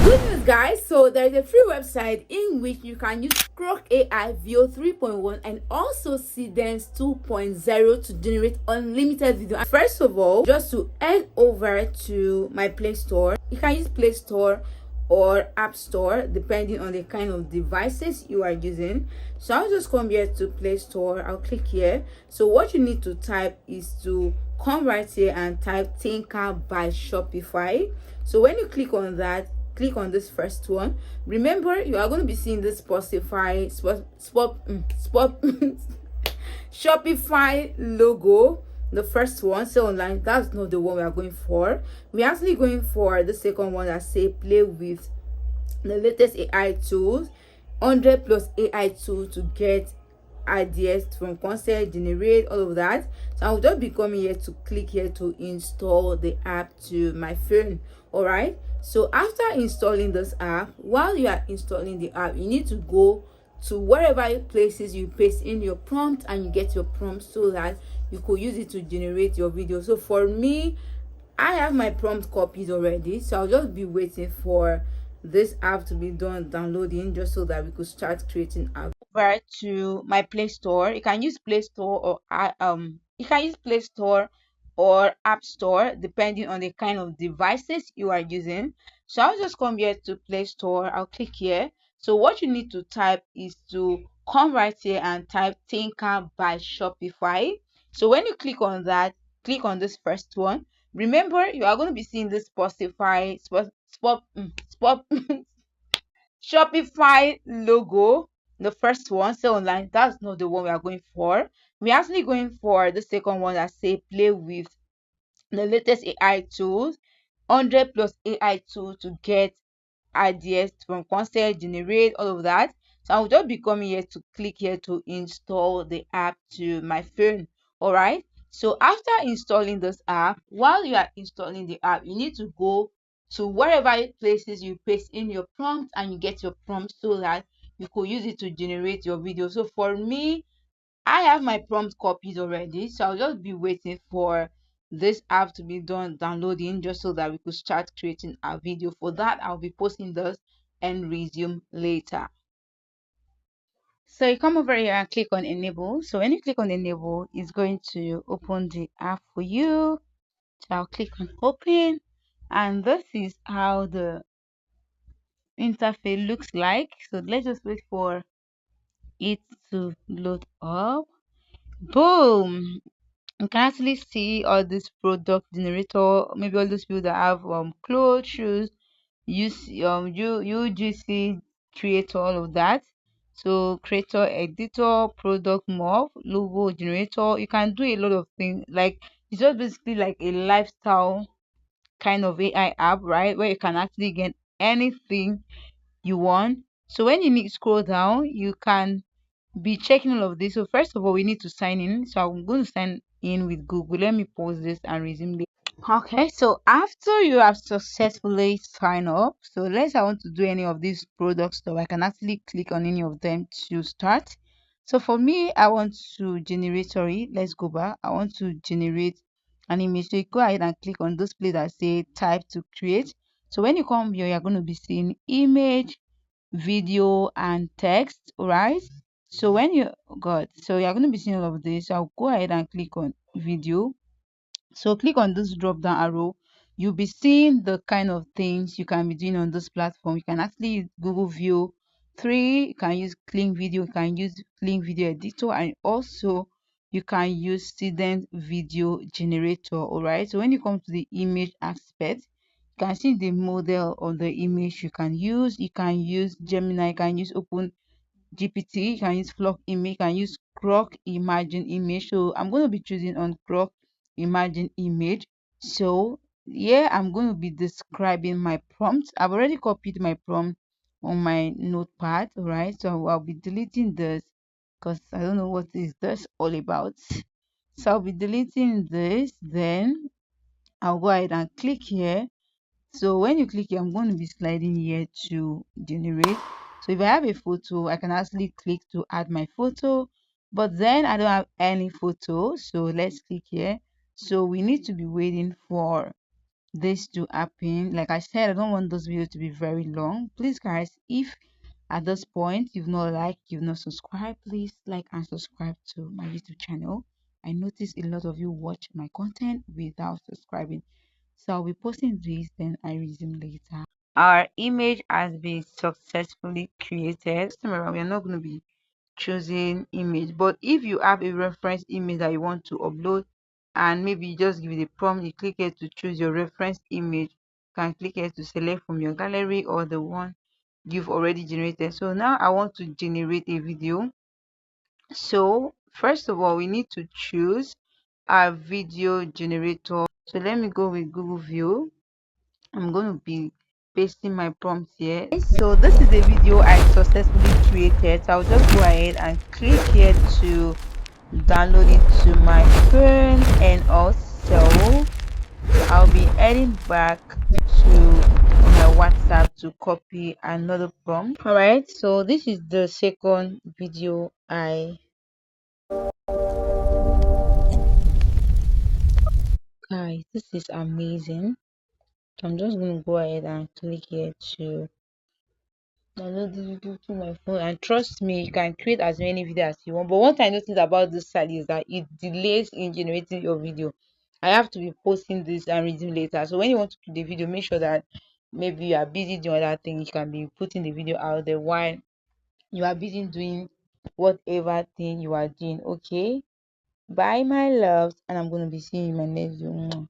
Good news, guys. So there is a free website in which you can use Grok AI VO 3.1 and also Seedance 2.0 to generate unlimited video. First of all, just to head over to my Play Store. You can use Play Store or App Store depending on the kind of devices you are using. So I'll just come here to Play Store. I'll click here. So what you need to type is to come right here and type Tinker by Shopify. So when you click on that, click on this first one. Remember, you are going to be seeing this Shopify logo. The first one, sell online, that's not the one we are going for. We're actually going for the second one that say play with the latest AI tools, 100 plus AI tools to get ideas from concept, generate all of that. So I'll just be coming here to click here to install the app to my phone. All right, so after installing this app, while you are installing the app, you need to go to wherever places you paste in your prompt and you get your prompt so that you could use it to generate your video. So for me, I have my prompt copied already, so I'll just be waiting for this app to be done downloading just so that we could start creating apps. Over to my Play Store. You can use Play Store or App Store depending on the kind of devices you are using. So I'll just come here to Play Store. I'll click here. So what you need to type is to come right here and type Tinker by Shopify. So when you click on that, click on this first one. Remember, you are going to be seeing this Shopify logo. The first one, sell online, that's not the one we are going for. We're actually going for the second one that say play with the latest AI tools, 100 plus AI tools to get ideas from concept, generate all of that. So I'll just be coming here to click here to install the app to my phone. All right, so after installing this app, while you are installing the app, you need to go to wherever places you paste in your prompt and you get your prompt so that you could use it to generate your video. So for me, I have my prompt copied already, so I'll just be waiting for this app to be done downloading just so that we could start creating our video. For that, I'll be posting this and resume later. So you come over here and click on enable. So when you click on enable, it's going to open the app for you. So I'll click on open, and this is how the interface looks like. So let's just wait for it to load up. Boom! You can actually see all this product generator, maybe all those people that have clothes, shoes, use UGC creator, all of that. So creator, editor, product morph, logo generator. You can do a lot of things. Like it's just basically like a lifestyle kind of AI app, right? Where you can actually get anything you want. So when you need scroll down, you can be checking all of this. So first of all, we need to sign in. So I'm going to sign in with Google. Let me pause this and resume later. Okay, so after you have successfully signed up, so let's say I want to do any of these products, so I can actually click on any of them to start. So for me, I want to generate, sorry, let's go back. I want to generate an image. So you go ahead and click on this place that say type to create. So when you come here, you're going to be seeing image, video, and text, all right? So when you got, so you're going to be seeing all of this. So I'll go ahead and click on video. So click on this drop down arrow. You'll be seeing the kind of things you can be doing on this platform. You can actually use Google View 3, you can use Kling Video, you can use Kling Video Editor, and also you can use Seedance Video Generator. All right. So when you come to the image aspect, you can see the model of the image you can use. You can use Gemini, you can use Open GPT, you can use Flock Image, you can use Grok Imagine Image. So I'm going to be choosing on Grok Imagine Image. So yeah, I'm going to be describing my prompt. I've already copied my prompt on my notepad, right? So I'll be deleting this because I don't know what is this all about. So I'll be deleting this, then I'll go ahead and click here. So when you click here, I'm going to be sliding here to generate. So if I have a photo, I can actually click to add my photo, but then I don't have any photo. So let's click here. So we need to be waiting for this to happen. Like I said, I don't want those videos to be very long. Please guys, if at this point you've not liked, you've not subscribed, please like and subscribe to my YouTube channel. I notice a lot of you watch my content without subscribing, so I'll be posting this, then I resume later. Our image has been successfully created. This time around, we are not going to be choosing image, but if you have a reference image that you want to upload, and maybe you just give it a prompt, you click here to choose your reference image, you can click here to select from your gallery or the one you've already generated. So now I want to generate a video. So first of all, we need to choose our video generator. So let me go with Google View. I'm going to be pasting my prompt here. So this is a video I successfully created, so I'll just go ahead and click here to download it to my phone, and also I'll be heading back to my WhatsApp to copy another prompt. All right, so this is the second video guys, this is amazing. So I'm just going to go ahead and click here to download the video to my phone, and trust me, you can create as many videos as you want. But what I noticed about this site is that it delays in generating your video. I have to be posting this and reading later. So when you want to create the video, make sure that maybe you are busy doing other things. You can be putting the video out there while you are busy doing whatever thing you are doing. Okay, bye my loves, and I'm going to be seeing you in my next video.